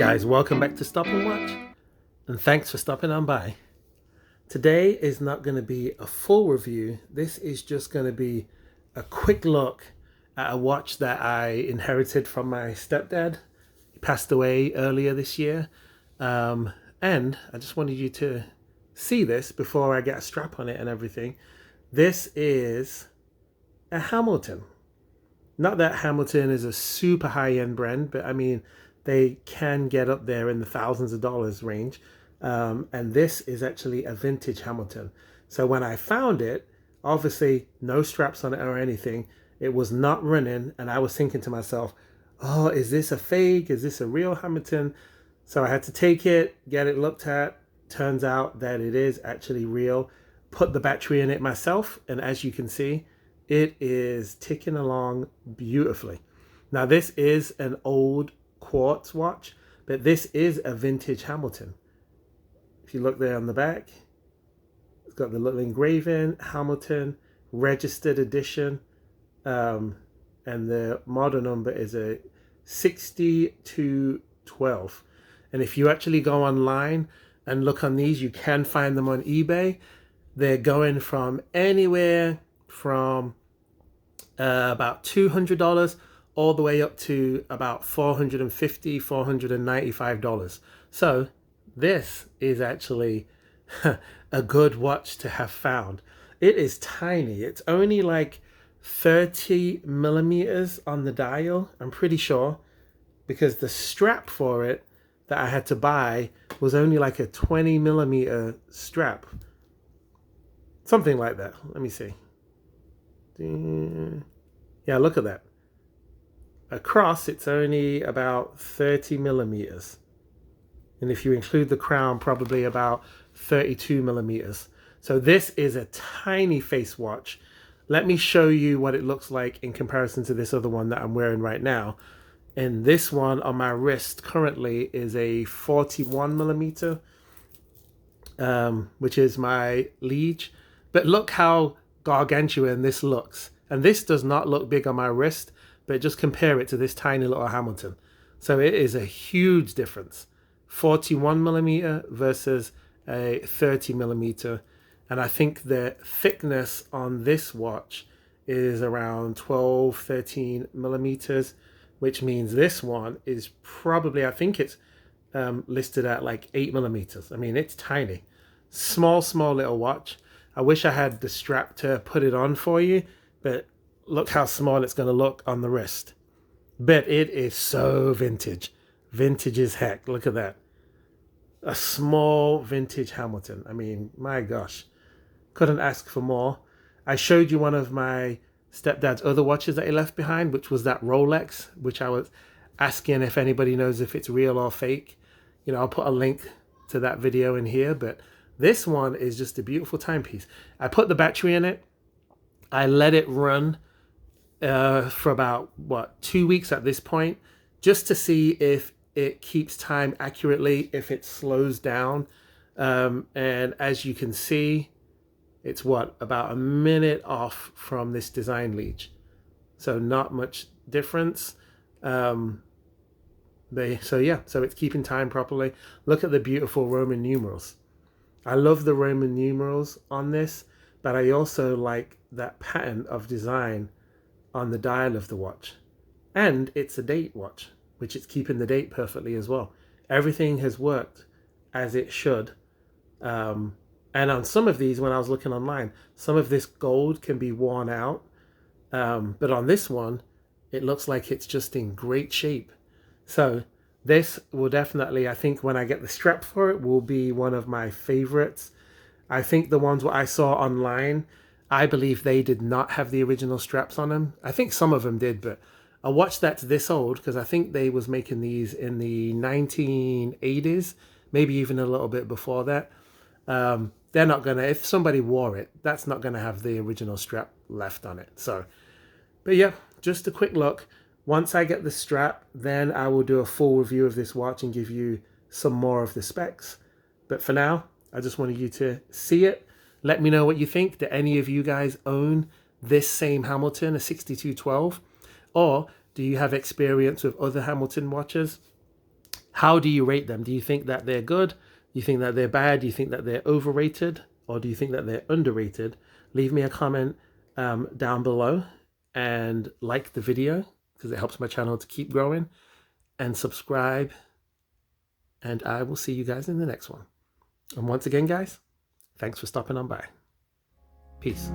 Guys, welcome back to Stop and Watch, and thanks for stopping on by. Today is not going to be a full review. This is just going to be a quick look at a watch that I inherited from my stepdad. He passed away earlier this year, and I just wanted you to see this before I get a strap on it and everything. This is a Hamilton. Not that Hamilton is a super high-end brand, but I mean, they can get up there in the thousands of dollars range. And this is actually a vintage Hamilton. So when I found it, obviously no straps on it or anything. It was not running. And I was thinking to myself, oh, is this a fake? Is this a real Hamilton? So I had to take it, get it looked at. Turns out that it is actually real. Put the battery in it myself. And as you can see, it is ticking along beautifully. Now this is an old quartz watch, but this is a vintage Hamilton. If you look there on the back, it's got the little engraving, Hamilton, registered edition, and the model number is a 6212. And if you actually go online and look on these, you can find them on eBay. They're going from anywhere from about $200 all the way up to about $450, $495. So this is actually a good watch to have found. It is tiny. It's only like 30 millimeters on the dial, I'm pretty sure, because the strap for it that I had to buy was only like a 20 millimeter strap. Something like that. Let me see. Yeah, look at that. Across, it's only about 30 millimeters. And if you include the crown, probably about 32 millimeters. So this is a tiny face watch. Let me show you what it looks like in comparison to this other one that I'm wearing right now. And this one on my wrist currently is a 41 millimeter, which is my liege. But look how gargantuan this looks. And this does not look big on my wrist, but just compare it to this tiny little Hamilton. So it is a huge difference. 41 millimeter versus a 30 millimeter. And I think the thickness on this watch is around 12, 13 millimeters, which means this one is probably, I think it's listed at like 8 millimeters. I mean, it's tiny. Small little watch. I wish I had the strap to put it on for you, but look how small it's going to look on the wrist. But it is so vintage. Vintage as heck. Look at that. A small vintage Hamilton. I mean, my gosh. Couldn't ask for more. I showed you one of my stepdad's other watches that he left behind, which was that Rolex, which I was asking if anybody knows if it's real or fake. You know, I'll put a link to that video in here, but this one is just a beautiful timepiece. I put the battery in it. I let it run for about, 2 weeks at this point, just to see if it keeps time accurately, if it slows down. And as you can see, it's about a minute off from this design liege. So not much difference. So it's keeping time properly. Look at the beautiful Roman numerals. I love the Roman numerals on this, but I also like that pattern of design on the dial of the watch. And it's a date watch, which it's keeping the date perfectly as well. Everything has worked as it should. And on some of these, when I was looking online, some of this gold can be worn out. But on this one, it looks like it's just in great shape. So this will definitely, I think when I get the strap for it, will be one of my favorites. I think the ones what I saw online, I believe they did not have the original straps on them. I think some of them did, but a watch that's this old, because I think they was making these in the 1980s, maybe even a little bit before that. They're not gonna, if somebody wore it, that's not gonna have the original strap left on it. So, but yeah, just a quick look. Once I get the strap, then I will do a full review of this watch and give you some more of the specs. But for now, I just wanted you to see it. Let me know what you think. Do any of you guys own this same Hamilton, a 6212? Or do you have experience with other Hamilton watches? How do you rate them? Do you think that they're good? Do you think that they're bad? Do you think that they're overrated? Or do you think that they're underrated? Leave me a comment down below and like the video because it helps my channel to keep growing, and subscribe, and I will see you guys in the next one. And once again, guys, thanks for stopping on by. Peace.